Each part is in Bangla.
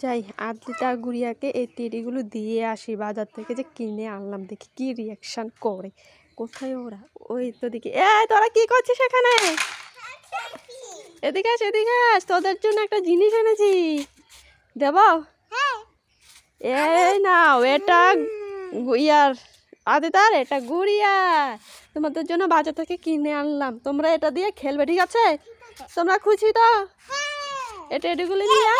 যাই আদ্রিতা গুড়িয়াকে এই টেডিগুলো দিয়ে আসি বাজার থেকে, যে কিনে আনলাম, দেখি কি রিয়াকশন করে। কোথায় ওরা? ওই তো দিকে। তোরা কি করছিস এখানে? এদিকে আস, এদিকে আস, তোদের জন্য একটা জিনিস এনেছি, দেব? এই নাও, এটা ইয়ার আদিতার, এটা গুড়িয়া, তোমাদের জন্য বাজার থেকে কিনে আনলাম। তোমরা এটা দিয়ে খেলবে, ঠিক আছে? তোমরা খুশি তো? এটা এগুলো নিয়ে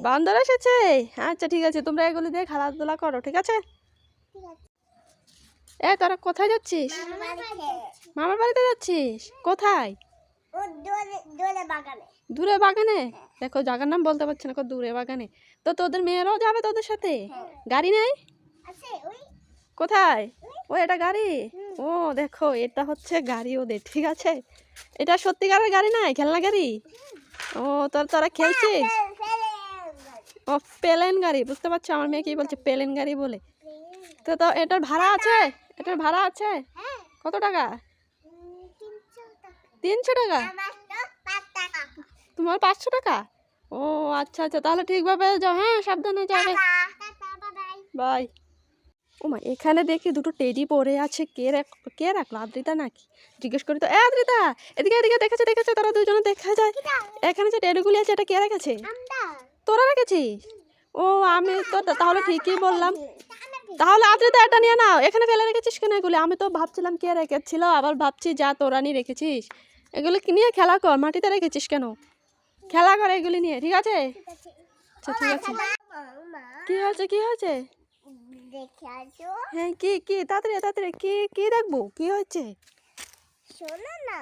বান্দর এসেছে। আচ্ছা ঠিক আছে, তোমরা এগুলো দিয়ে খেলাধুলা করো, ঠিক আছে? তোরা কোথায় যাচ্ছিস? মামার বাড়িতে যাচ্ছিস? কোথায়? দূরে বাগানে। দেখো জায়গার নাম বলতে পারছে না, দূরে বাগানে। তো তোদের মেয়েরাও যাবে তোদের সাথে? গাড়ি নেই? কোথায়? ও এটা গাড়ি। ও দেখো, এটা হচ্ছে গাড়ি ওদের, ঠিক আছে? এটা সত্যিকারের গাড়ি নাই, খেলনা গাড়ি। ও তোরা খেলছিস? ও প্লেন গাড়ি, বুঝতে পারছো? আমার মেয়ে কি বলছে, প্লেন গাড়ি বলে। তো এটার ভাড়া আছে? এটার ভাড়া আছে? কত টাকা? 300 টাকা? তোমার 500 টাকা? ও আচ্ছা আচ্ছা, তাহলে ঠিকভাবে যাও, হ্যাঁ সাবধানে যাবে। বাই। ও মা, এখানে দেখি দুটো টেডি পড়ে আছে। কে রাখলো? আদ্রিতা নাকি? জিজ্ঞেস করি তো। আদ্রিতা, এদিকে এদিকে, দেখেছে তোরা দুজনে দেখা যায়। এখানে যে টেডিগুলি আছে, এটা কে রেখেছে? তোরা রেখেছিস? ও আমি তো তাহলে ঠিকই বললাম। তাহলে আদ্রিতা এটা নিয়ে নাও। এখানে ফেলে রেখেছিস কেন এগুলি? আমি তো ভাবছিলাম কে রেখেছিল, আবার ভাবছি যা তোরা নিয়ে রেখেছিস। এগুলো কি নিয়ে খেলা কর, মাটিতে রেখেছিস কেন? খেলা কর এগুলি নিয়ে, ঠিক আছে? আচ্ছা ঠিক আছে। কি হয়েছে, কি হয়েছে? হ্যাঁ কি কি, তাড়াতাড়ি তাড়াতাড়ি, কি কি দেখবো, কি হয়েছে? শোনো না,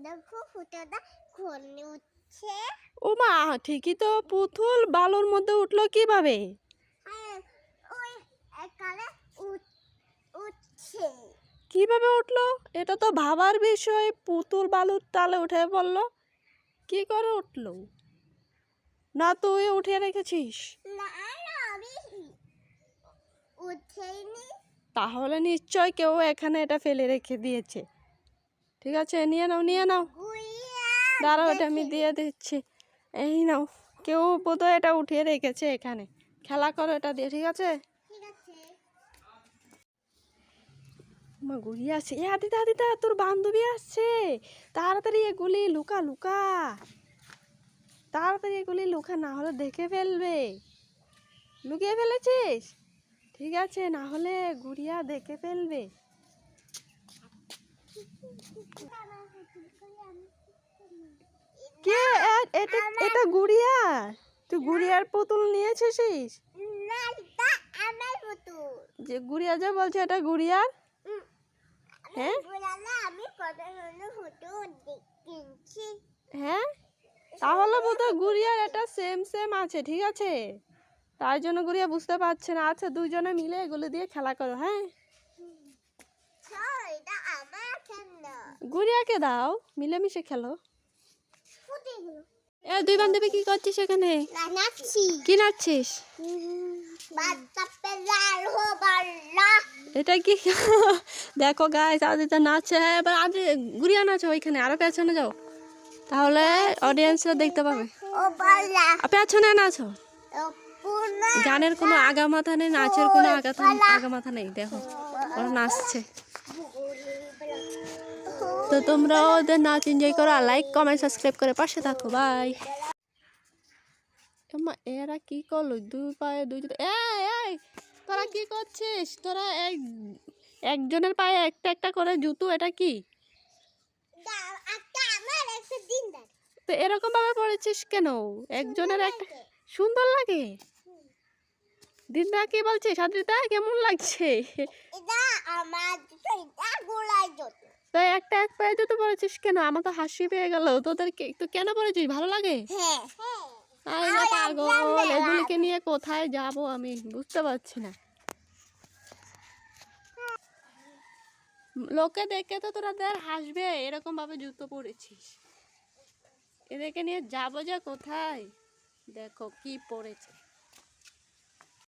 দেখো ফুটাটা ঘূর্ণি উঠছে। ও মা, ঠিকই তো, পুতুল বালুর মধ্যে উঠলো কিভাবে? কিভাবে উঠলো? এটা তো ভাবার বিষয়। পুতুল বালুর তালে উঠে পড়লো, কি করে উঠলো? না তুই উঠিয়ে রেখেছিস? তাহলে নিশ্চয় কেউ এখানে এটা ফেলে রেখে দিয়েছে। ঠিক আছে, নিয়ে নাও নিয়ে নাও। দাঁড়াও, এটা আমি দিয়ে দিচ্ছি। এই নাও, কেউ বোধহয় এটা উঠিয়ে রেখেছে এখানে। খেলা করো এটা দিয়ে, ঠিক আছে? মা ঘুরিয়ে আসছে। আদিতা আদিতা, তোর বান্ধবী আসছে, তাড়াতাড়ি এগুলি লুকা লুকা, তাড়াতাড়ি এগুলি লুকা, না হলে দেখে ফেলবে। লুকিয়ে ফেলেছিস? ঠিক আছে, না হলে গুড়িয়া দেখে ফেলবে। কে? এটা গুড়িয়া? তুই গুড়িয়ার পুতুল নিয়েছিস? যে গুড়িয়া যে বলছে এটা গুড়িয়ার। হ্যাঁ হ্যাঁ, তাহলে বোধহয় গুড়িয়ার এটা সেম সেম আছে, ঠিক আছে? তাই জন্য গুড়িয়া বুঝতে পারছে না। আচ্ছা দুজনে মিলে এগুলো দিয়ে খেলা করো, হ্যাঁ? গুড়িয়াকে দাও, মিলেমিশে খেলো। দুই বান্ধবী কি করছিস এখানে? কি নাচছিস? এটা কি? দেখো গাইস, আদিতা নাচছে। এবার গুড়িয়া নাচো ওইখানে, আরো পেছনে যাও, তাহলে অডিয়েন্সরা দেখতে পাবে। পেছনে নাচো। গানের কোনো আগা মাথা নেই, নাচের কোনো আগা মাথা নেই। দেখো ওরা নাচছে। তো তোমরা ওদের নাচ এনজয় করো, আর লাইক কমেন্ট সাবস্ক্রাইব করে পাশে থাকো। বাই। এরা কি করলো? দুই পায়ে দুই জুতো। এই তোরা কি করছিস? তোরা একজনের পায়ে একটা একটা করে জুতো, এটা কি? তো এরকম ভাবে পড়েছিস কেন? একজনের একটা সুন্দর লাগে। দিদা কি বলছিস? আদ্রিতা কেমন লাগছে? তো একটা এক পায়ে জুতো পড়েছিস কেন? আমার তো হাসি পেয়ে গেল। তোদের তো কেন পড়েছিস? ভালো লাগে? পাগল, এগুলিকে নিয়ে কোথায় যাব আমি বুঝতে পারছি না। লোকে দেখে তো তোরা হাসবে, এরকম ভাবে জুতো পরেছিস। এদেরকে নিয়ে যাবো যে কোথায়? দেখো কি পড়েছে।